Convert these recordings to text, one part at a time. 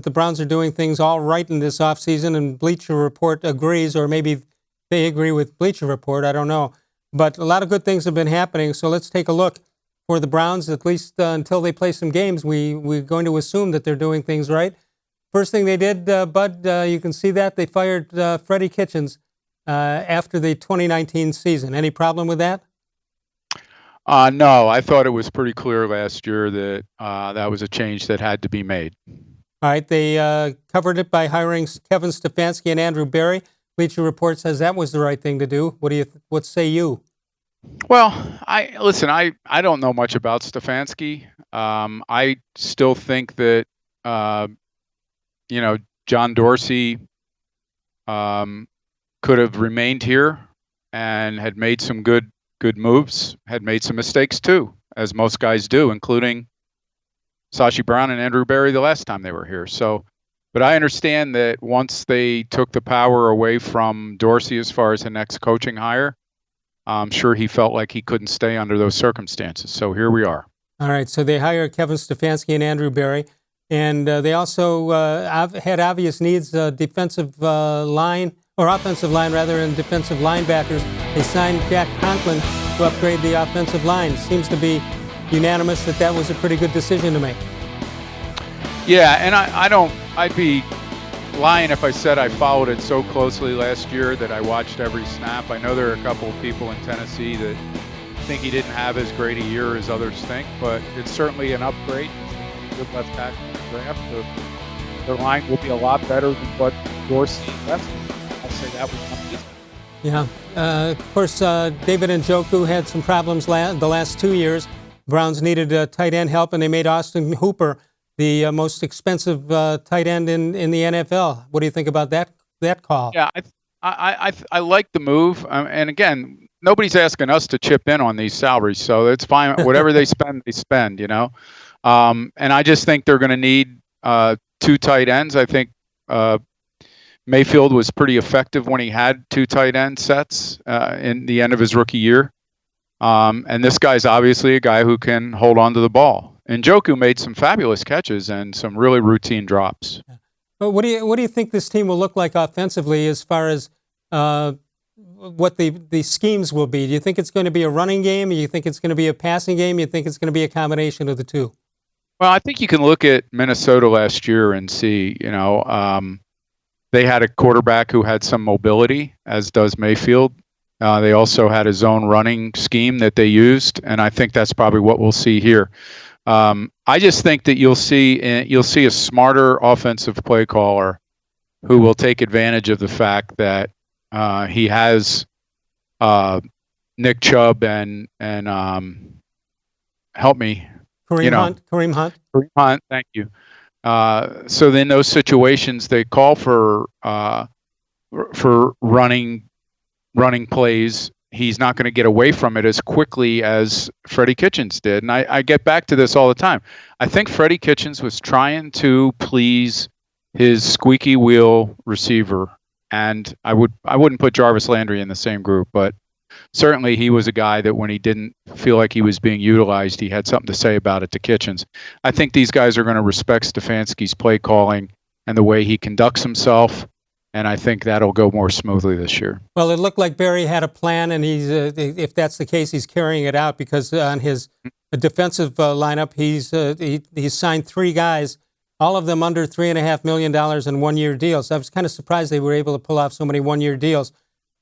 the Browns are doing things all right in this offseason, and Bleacher Report agrees, or maybe they agree with Bleacher Report. I don't know. But a lot of good things have been happening, so let's take a look for the Browns, at least until they play some games. We're going to assume that they're doing things right. First thing they did, Bud, you can see that. They fired Freddie-Kitchens after the 2019 season. Any problem with that? No, I thought it was pretty clear last year that that was a change that had to be made. All right, they covered it by hiring Kevin-Stefanski and Andrew Berry. Bleacher Report says that was the right thing to do. What say you? Well, I don't know much about Stefanski. I still think that John Dorsey could have remained here and had made some good moves, had made some mistakes too, as most guys do, including Sashi Brown and Andrew Berry the last time they were here. So, but I understand that once they took the power away from Dorsey as far as the next coaching hire, I'm sure he felt like he couldn't stay under those circumstances. So here we are. All right, so they hired Kevin Stefanski and Andrew Berry, and they also had obvious needs, defensive line, or offensive line rather, and defensive linebackers. They signed Jack-Conklin to upgrade the offensive line. Seems to be unanimous that that was a pretty good decision to make. Yeah, and I'd be lying if I said I followed it so closely last year that I watched every snap. I know there are a couple of people in Tennessee that think he didn't have as great a year as others think, but it's certainly an upgrade. It's a good left tackle in the draft. The line will be a lot better than what Dorsey invested. I'll say that was one reason. Yeah. Of course, David Njoku had some problems the last 2 years. Browns needed tight end help, and they made Austin Hooper the most expensive tight end in the NFL. What do you think about that call? Yeah, I like the move. And again, nobody's asking us to chip in on these salaries, so it's fine. Whatever they spend, they spend, And I just think they're going to need 2 tight ends. I think Mayfield was pretty effective when he had 2 tight end sets in the end of his rookie year. And this guy's obviously a guy who can hold on to the ball. And Njoku made some fabulous catches and some really routine drops. But what do you think this team will look like offensively as far as what the schemes will be? Do you think it's going to be a running game? Do you think it's going to be a passing game? Do you think it's going to be a combination of the two? Well, I think you can look at Minnesota last year and see, they had a quarterback who had some mobility, as does Mayfield. They also had a zone running scheme that they used, and I think that's probably what we'll see here. I just think that you'll see a smarter offensive play caller who will take advantage of the fact that he has Nick Chubb and help me, Kareem Hunt. Kareem Hunt, thank you. So in those situations, they call for running plays. He's not going to get away from it as quickly as Freddie-Kitchens did. And I get back to this all the time. I think Freddie-Kitchens was trying to please his squeaky wheel receiver. And I wouldn't put Jarvis Landry in the same group, but certainly he was a guy that when he didn't feel like he was being utilized, he had something to say about it to Kitchens. I think these guys are going to respect Stefanski's play calling and the way he conducts himself. And I think that'll go more smoothly this year. Well, it looked like Berry had a plan, and if that's the case, he's carrying it out because on his defensive lineup, he's signed 3 guys, all of them under $3.5 million in one-year deals. I was kind of surprised they were able to pull off so many one-year deals.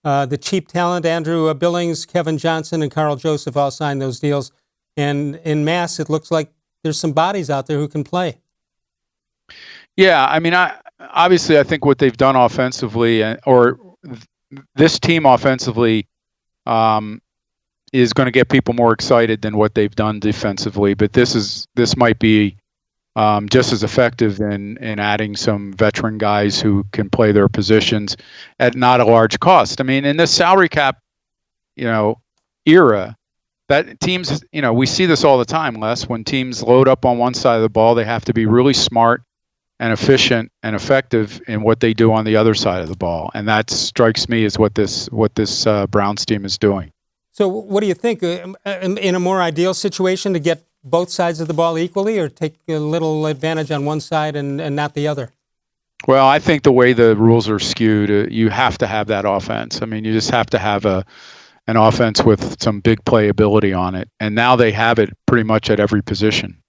The cheap talent, Andrew-Billings, Kevin Johnson, and Karl-Joseph all signed those deals. And in mass, it looks like there's some bodies out there who can play. Yeah, I mean, obviously, I think what they've done offensively, or this team offensively, is going to get people more excited than what they've done defensively. But this might be just as effective in adding some veteran guys who can play their positions at not a large cost. I mean, in this salary cap, era, that teams, we see this all the time, Les. When teams load up on one side of the ball, they have to be really smart and efficient and effective in what they do on the other side of the ball, and that strikes me as what this Browns team is doing. So, what do you think in a more ideal situation to get both sides of the ball equally, or take a little advantage on one side and not the other? Well, I think the way the rules are skewed, you have to have that offense. I mean, you just have to have an offense with some big playability on it. And now they have it pretty much at every position.